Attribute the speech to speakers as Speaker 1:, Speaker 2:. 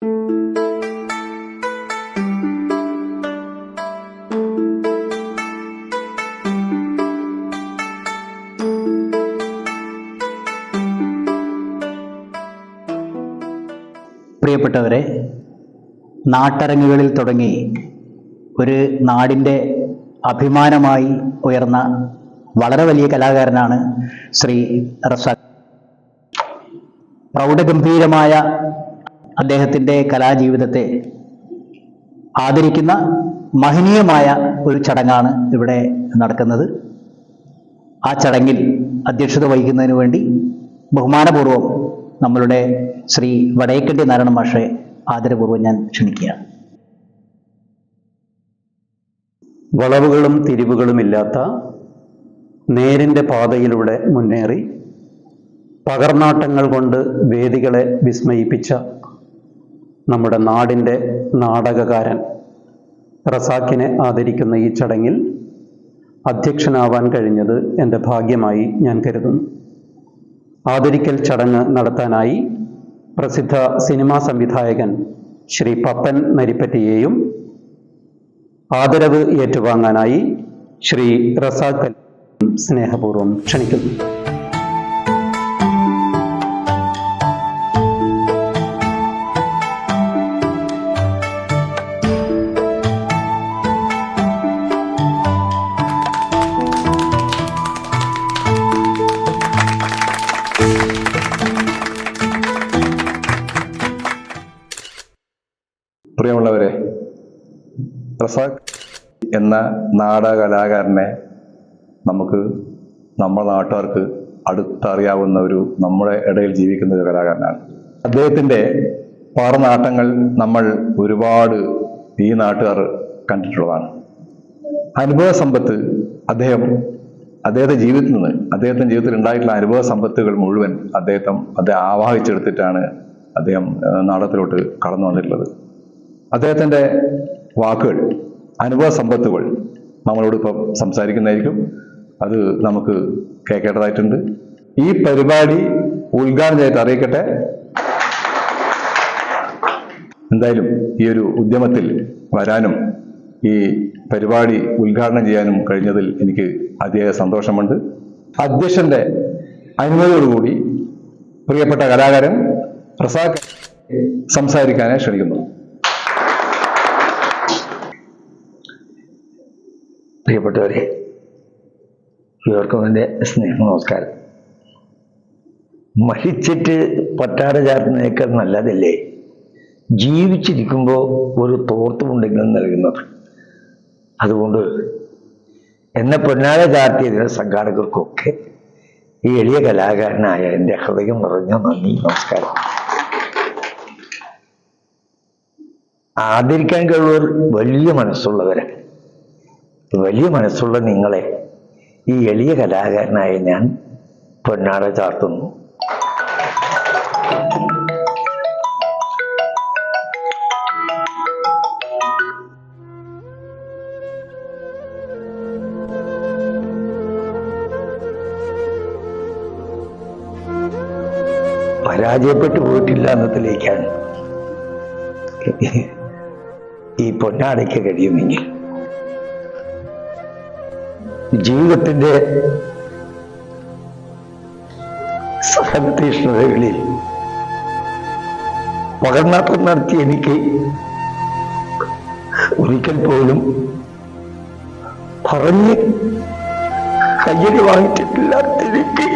Speaker 1: പ്രിയപ്പെട്ടവരെ, നാട്ടരങ്ങുകളിൽ തുടങ്ങി ഒരു നാടിൻ്റെ അഭിമാനമായി ഉയർന്ന വളരെ വലിയ കലാകാരനാണ് ശ്രീ റസാഖ്. പ്രൗഢഗംഭീരമായ അദ്ദേഹത്തിൻ്റെ കലാജീവിതത്തെ ആദരിക്കുന്ന മഹനീയമായ ഒരു ചടങ്ങാണ് ഇവിടെ നടക്കുന്നത്. ആ ചടങ്ങിൽ അധ്യക്ഷത വഹിക്കുന്നതിന് വേണ്ടി ബഹുമാനപൂർവ്വം നമ്മളുടെ ശ്രീ വടേക്കണ്ടി നാരായണ മാഷെ ആദരപൂർവ്വം ഞാൻ ക്ഷണിക്കുകയാണ്.
Speaker 2: വളവുകളും തിരിവുകളുമില്ലാത്ത നേരിൻ്റെ പാതയിലൂടെ മുന്നേറി പകർനാട്ടങ്ങൾ കൊണ്ട് വേദികളെ വിസ്മയിപ്പിച്ച നമ്മുടെ നാടിൻ്റെ നാടകകാരൻ റസാഖിനെ ആദരിക്കുന്ന ഈ ചടങ്ങിൽ അധ്യക്ഷനാവാൻ കഴിഞ്ഞത് എൻ്റെ ഭാഗ്യമായി ഞാൻ കരുതുന്നു. ആദരിക്കൽ ചടങ്ങ് നടത്താനായി പ്രസിദ്ധ സിനിമാ സംവിധായകൻ ശ്രീ പപ്പൻ നരിപ്പറ്റിയെയും ആദരവ് ഏറ്റുവാങ്ങാനായി ശ്രീ റസാഖ് സ്നേഹപൂർവ്വം ക്ഷണിക്കുന്നു.
Speaker 3: പ്രിയമുള്ളവരെ, റസാഖ് എന്ന നാടക കലാകാരനെ നമ്മുടെ നാട്ടുകാർക്ക് അടുത്തറിയാവുന്ന നമ്മുടെ ഇടയിൽ ജീവിക്കുന്ന ഒരു കലാകാരനാണ്. അദ്ദേഹത്തിൻ്റെ പാറനാട്ടങ്ങൾ നമ്മൾ ഒരുപാട് ഈ നാട്ടുകാർ കണ്ടിട്ടുള്ളതാണ്. അനുഭവ സമ്പത്ത് അദ്ദേഹത്തിന്റെ ജീവിതത്തിൽ ഉണ്ടായിട്ടുള്ള അനുഭവ സമ്പത്തുകൾ മുഴുവൻ അദ്ദേഹം ആവാഹിച്ചെടുത്തിട്ടാണ് അദ്ദേഹം നാടകത്തിലോട്ട് കടന്നു വന്നിട്ടുള്ളത്. അദ്ദേഹത്തിൻ്റെ വാക്കുകൾ, അനുഭവ സമ്പത്തുകൾ നമ്മളോട് ഇപ്പം സംസാരിക്കുന്നതായിരിക്കും. അത് നമുക്ക് കേൾക്കേണ്ടതായിട്ടുണ്ട്. ഈ പരിപാടി ഉദ്ഘാടനമായിട്ട് അറിയിക്കട്ടെ. എന്തായാലും ഈ ഒരു ഉദ്യമത്തിൽ വരാനും ഈ പരിപാടി ഉദ്ഘാടനം ചെയ്യാനും കഴിഞ്ഞതിൽ എനിക്ക് അതിയായ സന്തോഷമുണ്ട്. അധ്യക്ഷന്റെ അനുമതിയോടുകൂടി പ്രിയപ്പെട്ട കലാകാരൻ റസാഖ് സംസാരിക്കാനായി ക്ഷണിക്കുന്നു.
Speaker 4: പ്രിയപ്പെട്ടവരെ, ഇവർക്കും എൻ്റെ സ്നേഹ നമസ്കാരം. മരിച്ചിട്ട് പട്ടാര ചാർത്തുന്നേക്കാൾ നല്ലതല്ലേ ജീവിച്ചിരിക്കുമ്പോൾ ഒരു തോർത്തുമുണ്ടെങ്കിലും നൽകുന്നത്. അതുകൊണ്ട് എന്നെ പൊന്നാര ചാർത്തിയതിന് സംഘാടകർക്കൊക്കെ ഈ എളിയ കലാകാരനായ എൻ്റെ ഹൃദയം നിറഞ്ഞ നന്ദി, നമസ്കാരം. ആദരിക്കാൻ കഴിവുള്ളവർ വലിയ മനസ്സുള്ളവരാണ്. വലിയ മനസ്സുള്ള നിങ്ങളെ ഈ എളിയ കലാകാരനായ ഞാൻ പൊന്നാട ചാർത്തുന്നു. പരാജയപ്പെട്ടു പോയിട്ടില്ല എന്നതിലേക്കാണ് ഈ പൊന്നാടയ്ക്ക് കഴിയുമെങ്കിൽ ജീവിതത്തിന്റെ സഹതീഷ്ണതകളിൽ പകർനാട്ടം നടത്തി എനിക്ക് ഒരിക്കൽ പോലും പറഞ്ഞ് കയ്യടി വാങ്ങിച്ചിട്ടില്ലാത്ത എനിക്ക്